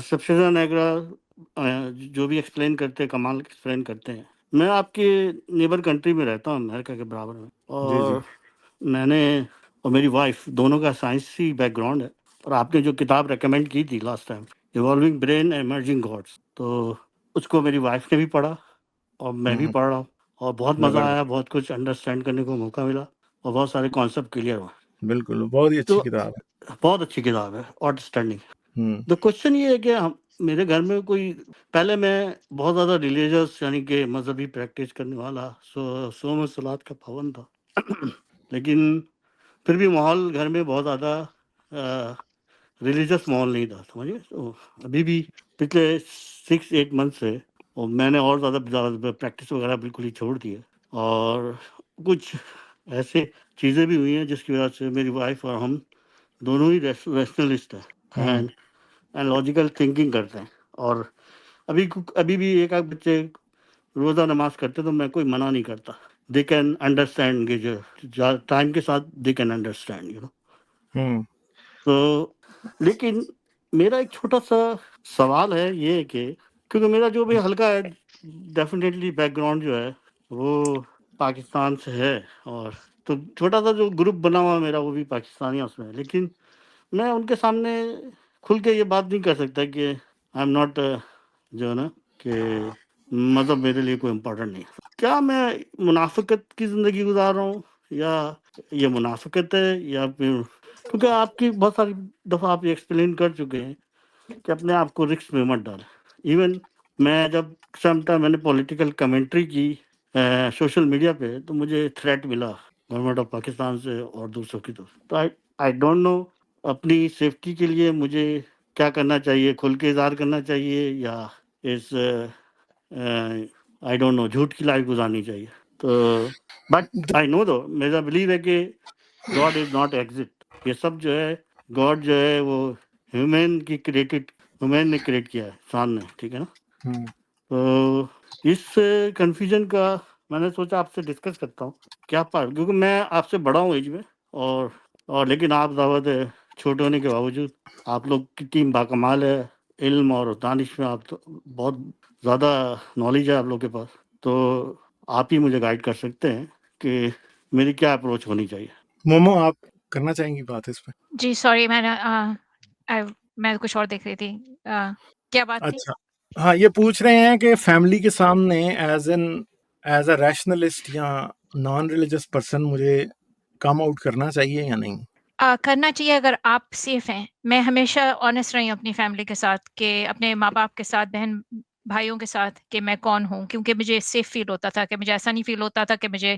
सबसे नेगरा जो भी एक्सप्लेन करते हैं, कमाल एक्सप्लेन करते हैं। मैं आपके नेबर कंट्री में रहता हूँ, अमेरिका के बराबर में, जी जी। और मैंने और मेरी वाइफ दोनों का साइंसी बैकग्राउंड है। और आपने जो किताब रेकमेंड की थी last time, evolving brain emerging gods, तो उसको मेरी वाइफ ने भी पढ़ा और मैं भी हम्म। पढ़ रहा हूँ, और बहुत मज़ा आया, जबरदस्त। बहुत कुछ अंडरस्टैंड करने को मौका मिला और बहुत सारे कॉन्सेप्ट क्लियर हुआ। बिल्कुल, बहुत ही अच्छी तो किताब है। बहुत अच्छी किताब है, आउटस्टैंडिंग। हम्म। तो क्वेश्चन ये है कि हम मेरे घर में कोई, पहले मैं बहुत ज़्यादा रिलीजियस यानी कि मजहबी प्रैक्टिस करने वाला, सोम सलात का पाबंद था। लेकिन फिर भी माहौल घर में बहुत ज़्यादा रिलीजियस माहौल नहीं था, समझिए। तो अभी भी पिछले 6-8 मंथ से और मैंने और ज़्यादा प्रैक्टिस वगैरह बिल्कुल ही छोड़ दी है। और कुछ ऐसे चीज़ें भी हुई हैं जिसकी वजह से मेरी वाइफ और हम दोनों ही रैशनलिस्ट हैं हम्म। एंड लॉजिकल थिंकिंग करते हैं। और अभी भी एक आध बच्चे रोज़ा नमाज करते तो मैं कोई मना नहीं करता। दे कैन अंडरस्टैंड, जो टाइम के साथ दे कैन अंडरस्टैंड, हम्म। तो लेकिन मेरा एक छोटा सा सवाल है ये कि क्योंकि मेरा जो भी हल्का है, डेफिनेटली बैकग्राउंड जो है वो पाकिस्तान से है, और तो छोटा सा जो ग्रुप बना हुआ है मेरा वो भी पाकिस्तानी उसमें है। लेकिन मैं उनके सामने खुल के ये बात नहीं कर सकता कि आई एम नॉट, जो है ना, कि मतलब मेरे लिए कोई इम्पोर्टेंट नहीं है। क्या मैं मुनाफिकत की ज़िंदगी गुजार रहा हूँ, या ये मुनाफिकत है, या फिर क्योंकि आपकी बहुत सारी दफ़ा आप ये एक्सप्लेन कर चुके हैं कि अपने आप को रिस्क में मत डालें। इवन मैं जब समटाइम मैंने पॉलिटिकल कमेंट्री की सोशल मीडिया पे, तो मुझे थ्रेट मिला गवर्नमेंट ऑफ पाकिस्तान से और दूसरों की तरफ। तो आई आई डोंट नो अपनी सेफ्टी के लिए मुझे क्या करना चाहिए, खुल के इज़हार करना चाहिए, या इस आई डोंट नो झूठ की लाइफ गुजारनी चाहिए। तो बट आई नो दो मेरा बिलीव है कि गॉड इज नॉट एग्जिट। ये सब जो है, गॉड जो है वो ह्यूमैन ने क्रिएट किया है, इंसान ने, ठीक है ना। हम्म। तो इस कन्फ्यूजन का मैंने सोचा आपसे डिस्कस करता हूँ, क्या पार, क्योंकि मैं आपसे बड़ा हूँ एज में, और लेकिन आप दावत है छोटे होने के बावजूद आप लोग की टीम बाकमाल है, इल्म और दानिश में आप तो बहुत ज़्यादा नॉलेज है आप लोग के पास। तो आप ही मुझे गाइड कर सकते हैं कि मेरी क्या अप्रोच होनी चाहिए। मोमो, आप करना चाहेंगी बात इस पे? जी सॉरी, मैं कुछ और देख रही थी। क्या बात थी? अच्छा, हाँ, ये पूछ रहे हैं कि फैमिली के सामने एज अ रैशनलिस्ट या नॉन रिलीजियस पर्सन मुझे कम आउट करना चाहिए या नहीं? करना चाहिए अगर आप सेफ हैं। मैं हमेशा ऑनेस्ट रही हूँ अपनी फैमिली के साथ, कि अपने माँ बाप के साथ, बहन भाइयों के साथ, कि मैं कौन हूँ, क्योंकि मुझे सेफ फील होता था, कि मुझे ऐसा नहीं फील होता था कि मुझे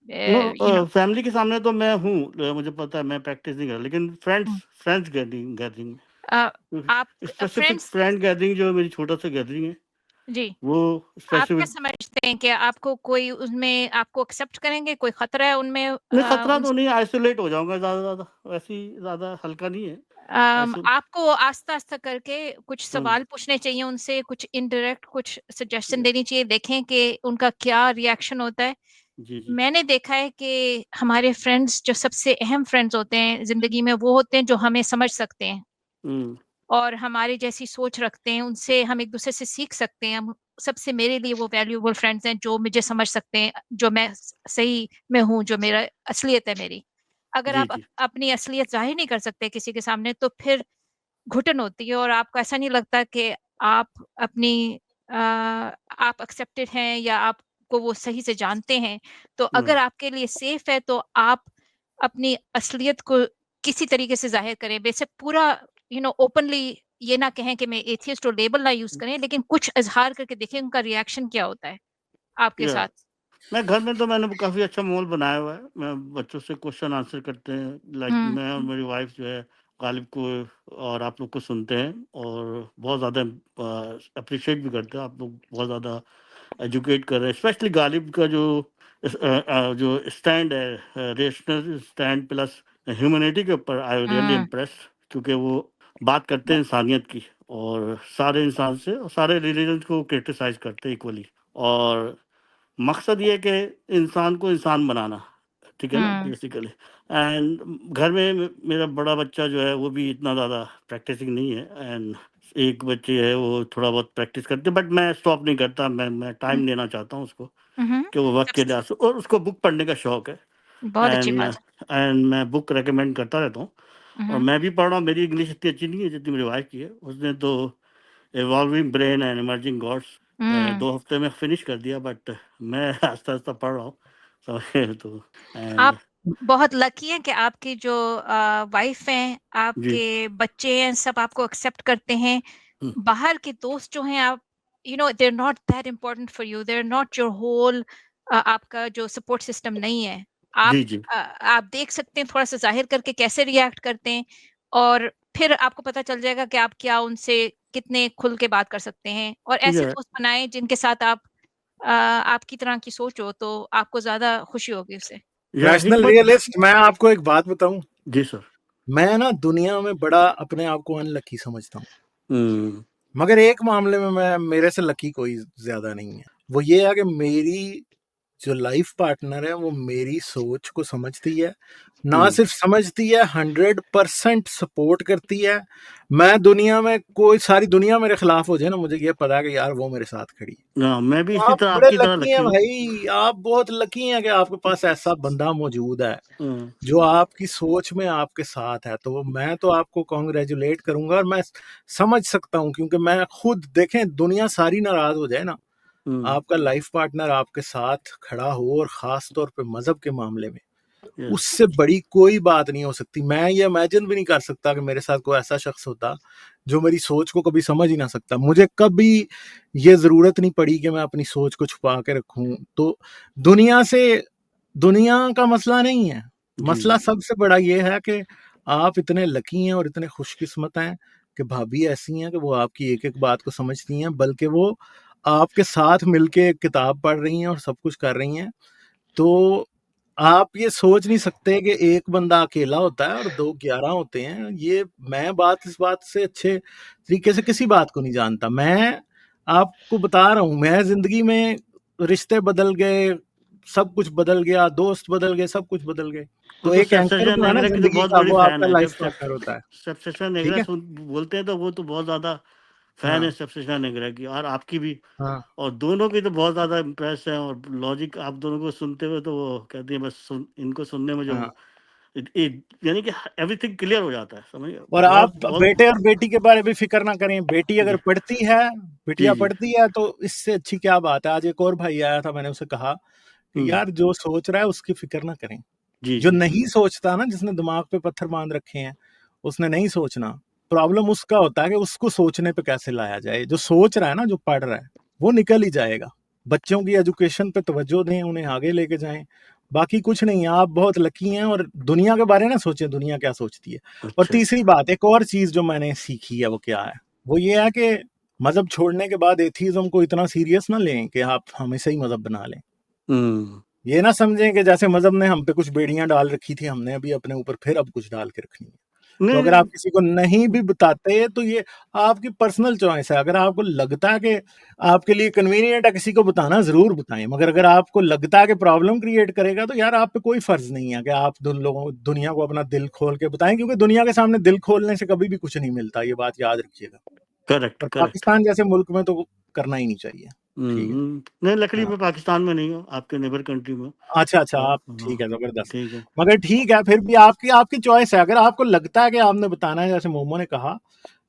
यू नो। फैमिली के सामने तो मैं हूँ, मुझे पता है, मैं प्रैक्टिस नहीं कर, लेकिन फ्रेंड्स गैदरिंग आप स्पेसिफिक फ्रेंड्स, फ्रेंड गैदरिंग जो मेरी छोटा सा गैदरिंग है, जी, वो आप क्या स्पेसिफिक। समझते हैं कि आपको कोई उसमें आपको एक्सेप्ट करेंगे? कोई खतरा है उनमें? नहीं, खतरा उन तो नहीं, आइसोलेट हो जाऊंगा ज़्यादा, वैसी ज़्यादा हल्का नहीं है। आइसो आपको आस्ता-आस्ता करके कुछ सवाल पूछने चाहिए उनसे, कुछ इनडायरेक्ट कुछ सजेशन देनी चाहिए, देखें कि उनका क्या रिएक्शन होता है। जी जी। मैंने देखा है कि हमारे फ्रेंड्स, जो सबसे अहम फ्रेंड्स होते हैं ज़िंदगी में, वो होते हैं जो हमें समझ सकते हैं हम्म। और हमारी जैसी सोच रखते हैं। उनसे हम एक-दूसरे से सीख सकते हैं। हम सबसे, मेरे लिए वो वैल्यूएबल फ्रेंड्स हैं जो मुझे समझ सकते हैं, जो मैं सही में हूँ, जो मेरा असलियत है मेरी। अगर जी आप जी। अपनी असलियत ज़ाहिर नहीं कर सकते किसी के सामने, तो फिर घुटन होती है और आपको ऐसा नहीं लगता कि आप अपनी आप एक्सेप्टेड हैं या आपको वो सही से जानते हैं। तो अगर राइट। आपके लिए सेफ है, तो आप अपनी असलियत को किसी तरीके से ज़ाहिर करें। बेशक पूरा ओपनली ये ना कहें कि मैं एथियस्ट हूँ, लेबल ना यूज़ करें, लेकिन कुछ इज़हार करके देखें उनका रिएक्शन क्या होता है आपके या साथ। मैं घर में तो मैंने काफ़ी अच्छा माहौल बनाया हुआ है। मैं बच्चों से क्वेश्चन आंसर करते हैं, लाइक हुँ, मैं और मेरी वाइफ जो है गालिब को और आप लोग को सुनते हैं, और बहुत ज़्यादा अप्रिशिएट भी करते हैं। आप लोग बहुत ज़्यादा एजुकेट कर रहे हैं, स्पेशली गालिब का जो स्टैंड है, रेशनल स्टैंड प्लस ह्यूमैनिटी के ऊपर, आई रियली हुँ, इम्प्रेस, क्योंकि वो बात करते हैं इंसानियत की, और सारे इंसान से और सारे रिलीजन को क्रिटिसाइज करते हैं इक्वली। और मकसद ये है कि इंसान को इंसान बनाना, ठीक है ना, बेसिकली। एंड घर में मेरा बड़ा बच्चा जो है वो भी इतना ज़्यादा प्रैक्टिसिंग नहीं है, एंड एक बच्चे है वो थोड़ा बहुत प्रैक्टिस करते, बट मैं स्टॉप नहीं करता, मैं टाइम देना चाहता हूँ उसको कि वो वक्त के लिहाज से, और उसको बुक पढ़ने का शौक है, बहुत अच्छी एंड बात एंड मैं बुक रेकमेंड करता रहता हूँ। और है। मैं भी पढ़ रहा हूँ, मेरी इंग्लिश इतनी अच्छी नहीं है जितनी मेरी वाइफ की है। उसने तो evolving brain and emerging gods 2 हफ्ते में फिनिश कर दिया, बट मैं आस्ता आस्ता पढ़ रहा हूँ, समझे तो। एंड आप बहुत लकी हैं कि आपकी जो वाइफ हैं, जी आपके बच्चे हैं, सब आपको एक्सेप्ट करते हैं। हम्म, बाहर के दोस्त जो हैं, आप they are not that important for you, they are not your whole, आपका जो सपोर्ट सिस्टम नहीं है। आप जी जी आप देख सकते हैं थोड़ा सा जाहिर करके कैसे रिएक्ट करते हैं, और फिर आपको पता चल जाएगा कि आप क्या उनसे कितने खुल के बात कर सकते हैं। और ऐसे या दोस्त बनाएं जिनके साथ आप आपकी तरह की सोच हो, तो आपको ज्यादा खुशी होगी उससे। या रैशनल हिकमत। रियलिस्ट, मैं आपको एक बात बताऊं, जी सर। मैं ना दुनिया में बड़ा अपने आप को अनलकी समझता हूँ, हम्म मगर एक मामले में मैं मेरे से लकी कोई ज्यादा नहीं है। वो ये है कि मेरी जो लाइफ पार्टनर है वो मेरी सोच को समझती है, ना हम्म सिर्फ समझती है, 100% सपोर्ट करती है। मैं दुनिया में कोई सारी दुनिया मेरे खिलाफ हो जाए ना, मुझे ये पता है कि यार वो मेरे साथ खड़ी है। ना, मैं भी इसी आप तरह बड़े आपकी तरह लकी हैं लकी हूँ। भाई, आप बहुत लकी हैं कि आपके पास ऐसा बंदा मौजूद है हम्म, जो आपकी सोच में आपके साथ है। तो मैं तो आपको कॉन्ग्रेचुलेट करूंगा, और मैं समझ सकता हूँ, क्योंकि मैं खुद, देखें, दुनिया सारी नाराज हो जाए ना, हम्म, आपका लाइफ पार्टनर आपके साथ खड़ा हो, और खास तौर पे मजहब के मामले में, यस उससे बड़ी कोई बात नहीं हो सकती। मैं ये इमेजिन भी नहीं कर सकता कि मेरे साथ कोई ऐसा शख्स होता जो मेरी सोच को कभी समझ ही ना सकता। मुझे कभी ये जरूरत नहीं पड़ी कि मैं अपनी सोच को छुपा के रखूं। तो दुनिया से, दुनिया का मसला नहीं है, जी मसला सबसे बड़ा ये है कि आप इतने लकी हैं और इतने खुशकिस्मत हैं कि भाभी ऐसी हैं कि वो आपकी एक एक बात को समझती हैं, बल्कि वो आपके साथ मिलके एक किताब पढ़ रही हैं और सब कुछ कर रही हैं। तो आप ये सोच नहीं सकते कि एक बंदा अकेला होता है और 2 11 होते हैं। ये मैं इस बात से अच्छे तरीके से किसी बात को नहीं जानता। मैं आपको बता रहा हूँ, मैं जिंदगी में रिश्ते बदल गए, सब कुछ बदल गया, दोस्त बदल गए, सब कुछ बदल गए। वो तो तो एक एंकर सब्सेशन जो है ना नेगरा की तो जिंदगी बहुत का, बड़ी वो फैन आपका है। जब लाइफ पार्टनर होता है। सब्सेशन ठीक नेगरा है। बोलते हैं तो वो तो बहुत ज्यादा फैन है हाँ सब्सेशन नेगरा की, और आपकी भी। हाँ और दोनों की तो बहुत ज्यादा इम्प्रेस है, और लॉजिक आप दोनों को सुनते हुए तो वो कहती है बस इनको सुनने में जो हाँ। यानी कि एवरीथिंग क्लियर हो जाता है, समझिए। और आप बहुत बहुत बेटे और बेटी के बारे में फिक्र ना करें। बेटी अगर जी पढ़ती है, जी बिटिया जी पढ़ती है, तो इससे अच्छी क्या बात है। आज एक और भाई आया था, मैंने उसे कहा कि हम्म, यार जो सोच रहा है उसकी फिक्र ना करें। जी जो जी नहीं सोचता ना, जिसने दिमाग पे पत्थर बांध रखे हैं, उसने नहीं सोचना। प्रॉब्लम उसका होता है कि उसको सोचने पे कैसे लाया जाए। जो सोच रहा है ना, जो पढ़ रहा है, वो निकल ही जाएगा। बच्चों की एजुकेशन पे तवज्जो दें, उन्हें आगे लेके जाएं, बाकी कुछ नहीं है। आप बहुत लकी हैं, और दुनिया के बारे में ना सोचें, दुनिया क्या सोचती है। और अच्छा अच्छा तीसरी बात, एक और चीज जो मैंने सीखी है, वो क्या है, वो ये है कि मजहब छोड़ने के बाद एथीज्म को इतना सीरियस ना लें कि आप हमेशा ही मजहब बना लें। हम्म ये ना समझें कि जैसे मजहब ने हम पे कुछ बेड़ियां डाल रखी थी, हमने अभी अपने ऊपर फिर अब कुछ डाल के रखनी है। तो नहीं अगर आप नहीं किसी को नहीं भी बताते, तो ये आपकी पर्सनल चॉइस है। अगर आपको लगता है कि आपके लिए कन्वीनियंट है किसी को बताना, जरूर बताएं। मगर अगर आपको लगता है कि प्रॉब्लम क्रिएट करेगा, तो यार आप पे कोई फर्ज नहीं है कि आप दुनिया को अपना दिल खोल के बताएं, क्योंकि दुनिया के सामने दिल खोलने से कभी भी कुछ नहीं मिलता। ये बात याद रखिएगा। करेक्ट और करेक्ट। पाकिस्तान जैसे मुल्क में तो करना ही नहीं चाहिए। ठीक है। नहीं, लकड़ी हाँ। में पाकिस्तान में नहीं हो, आपके नेबर कंट्री में। अच्छा अच्छा, आप हाँ ठीक है, जबरदस्त। ठीक है। मगर ठीक है, फिर भी आपकी आपकी चॉइस है। अगर आपको लगता है कि आपने बताना है, जैसे मोमो ने कहा,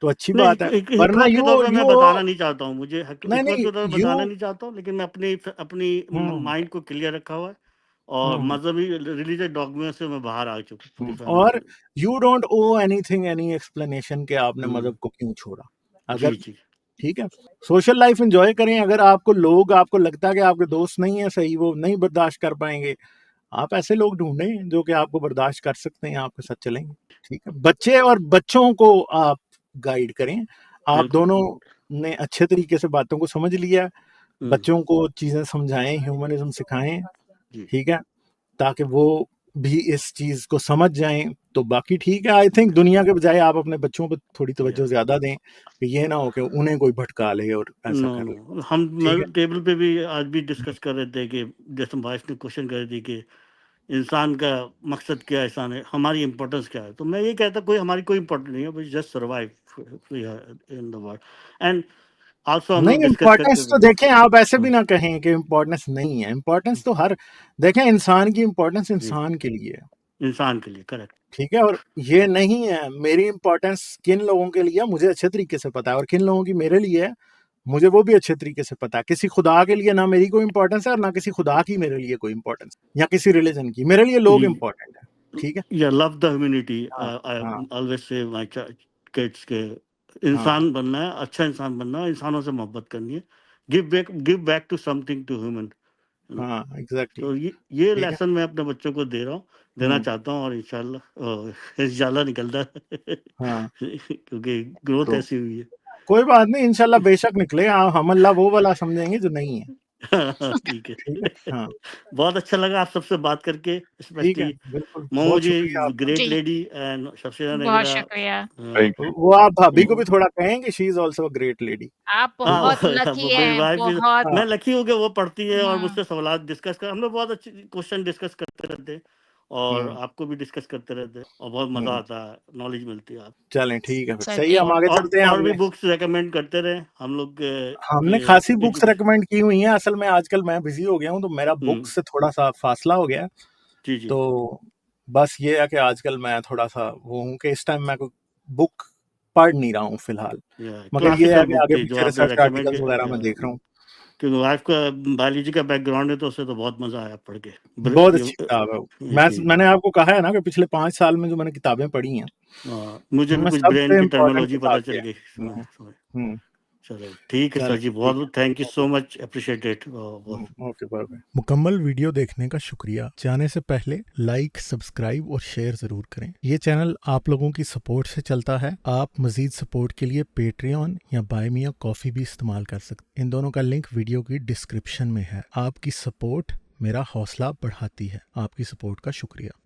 तो अच्छी नहीं, बात है। वरना हिकमत के तौर यू पे मैं यू बताना नहीं चाहता हूँ, मुझे नहीं हिकमत नहीं, के तौर पे यू बताना नहीं चाहता हूँ, लेकिन मैं अपनी अपनी हम्म माइंड को क्लियर रखा हुआ है, और हम्म मजहबी रिलीजियस डॉगमे से मैं बाहर आ चुका हूँ पूरी फैमिली और के। You don't owe anything, any explanation कि आपने हम्म, मजहब को क्यों छोड़ा। जी अगर, जी ठीक है, सोशल लाइफ एंजॉय करें। अगर आपको लगता है कि आपके दोस्त नहीं है सही, वो नहीं बर्दाश्त कर पाएंगे, आप ऐसे लोग ढूंढें जो कि आपको बर्दाश्त कर सकते हैं, आपके साथ चलेंगे। ठीक है। बच्चे और बच्चों को आप गाइड करें। आप बिल्कुल। दोनों ने अच्छे तरीके से बातों को समझ लिया, हम्म, बच्चों को चीजें समझाएं, ह्यूमनिज्म सिखाएं। जी ठीक है, ताकि वो भी इस चीज को समझ जाएं। तो बाकी ठीक है। आई थिंक दुनिया के बजाय आप अपने बच्चों पर थोड़ी या तवज्जो ज्यादा दें, कि ये ना हो कि उन्हें कोई भटका ले और ऐसा नो कर ले। नो, हम ठीक है। टेबल पे भी आज भी डिस्कस कर रहे थे कि जैसे वाइफ ने क्वेश्चन कर दी कि इंसान का मकसद क्या है, इंसान है, हमारी इम्पोर्टेंस क्या है। तो मैं ये कहता कोई हमारी कोई इम्पोर्टेंस नहीं है, we just survive in the world. And also हम लोग नहीं, डिस्कस इम्पोर्टेंस तो करते देखें, आप ऐसे भी ना कहें कि इम्पोर्टेंस नहीं है। इम्पोर्टेंस तो हर, देखें, इंसान की इम्पोर्टेंस जी इंसान के लिए है, इंसान के लिए, करेक्ट। ठीक है। और ये नहीं है मेरी इम्पोर्टेंस किन लोगों के लिए है, मुझे अच्छे तरीके से पता है, और किन लोगों की मेरे लिए है, मुझे वो भी अच्छे तरीके से पता है। किसी खुदा के लिए ना मेरी कोई इंपॉर्टेंस है, और ना किसी खुदा की मेरे लिए कोई इंपॉर्टेंस, या किसी रिलीजन की। मेरे लिए लोग जी इंपॉर्टेंट है, ठीक है। या लव द ह्यूमैनिटी। हाँ आई हाँ ऑलवेज से माय किड्स के हाँ इंसान बनना है, अच्छा इंसान बनना है, इंसानों से मोहब्बत करनी है, give back to something to human, you know. हाँ, एग्जैक्टली, तो ये ठीक है। लेसन मैं अपने बच्चों को दे रहा हूँ, देना चाहता हूँ, और इंशाल्लाह निकलता है हाँ, क्योंकि ग्रोथ तो ऐसी हुई है। कोई बात नहीं, इंशाल्लाह बेशक निकले। हम अल्लाह वो वाला समझेंगे जो नहीं है, ठीक ठीक है। है। हाँ, बहुत अच्छा लगा आप सबसे बात करके, ठीक है, स्पेशली बिल्कुल, बहुत मोमोजी शुक्रिया इज आपका। ग्रेट जी, लेडी एंड शफीना बहुत नेगरा। शुक्रिया। वो आप भाभी को भी थोड़ा कहें कि she is also a great lady, आप ठीक है। बहुत लकी मेरी हैं, वाइफ भी, बहुत। हाँ मैं लकी हूँ कि वो पढ़ती है और हुँ, मुझसे सवाल डिस्कस कर, हम लोग बहुत अच्छी क्वेश्चन डिस्कस करते रहते हैं, और हम्म आपको भी डिस्कस करते रहते हैं, और बहुत मजा हम्म आता है, नॉलेज मिलती है आप। चलें, ठीक है, फिर सही है, चलिए। हम आगे चलते हैं। और भी हमने बुक्स रेकमेंड करते रहे हम लोग हमने के खासी बुक्स एजुकेशन। रेकमेंड की हुई हैं। असल में आजकल मैं बिजी हो गया हूँ, तो मेरा बुक्स से थोड़ा सा फासला हो गया है। जी जी तो बस ये है कि आजकल मैं थोड़ा सा वो हूँ कि इस टाइम मैं कोई बुक पढ़ नहीं रहा हूँ फिलहाल, मगर ये है क्लासिकल कि बुक आगे थी जो पीछे आपने रिसर्च रेकमेंड आर्टिकल्स वगैरह मैं देख रहा हूँ। क्योंकि वाइफ का बायोलॉजी का बैकग्राउंड है, तो उसे तो बहुत मजा आया पढ़ के। बहुत अच्छी किताब है वो। जी मैंने आपको कहा है ना कि पिछले 5 साल में जो मैंने किताबें पढ़ी हैं, मुझे भी उनमें कुछ ब्रेन सबसे की इम्पोर्टेंट टर्मिनोलॉजी पता किताब चल ये है। गई, समझ हम्म, समझ। हम्म, चलो ठीक है सर चलें, जी, ठीक बहुत थैंक यू है, सो मच, अप्रिशिएट इट बहुत। Okay, bye bye. मुकम्मल वीडियो देखने का शुक्रिया। जाने से पहले लाइक, सब्सक्राइब और शेयर जरूर करें। ये चैनल आप लोगों की सपोर्ट से चलता है। आप मजीद सपोर्ट के लिए पेट्रियन या बाय मी अ कॉफी भी इस्तेमाल कर सकते। इन दोनों का लिंक वीडियो की डिस्क्रिप्शन में है। आपकी सपोर्ट मेरा हौसला बढ़ाती है। आपकी सपोर्ट का शुक्रिया।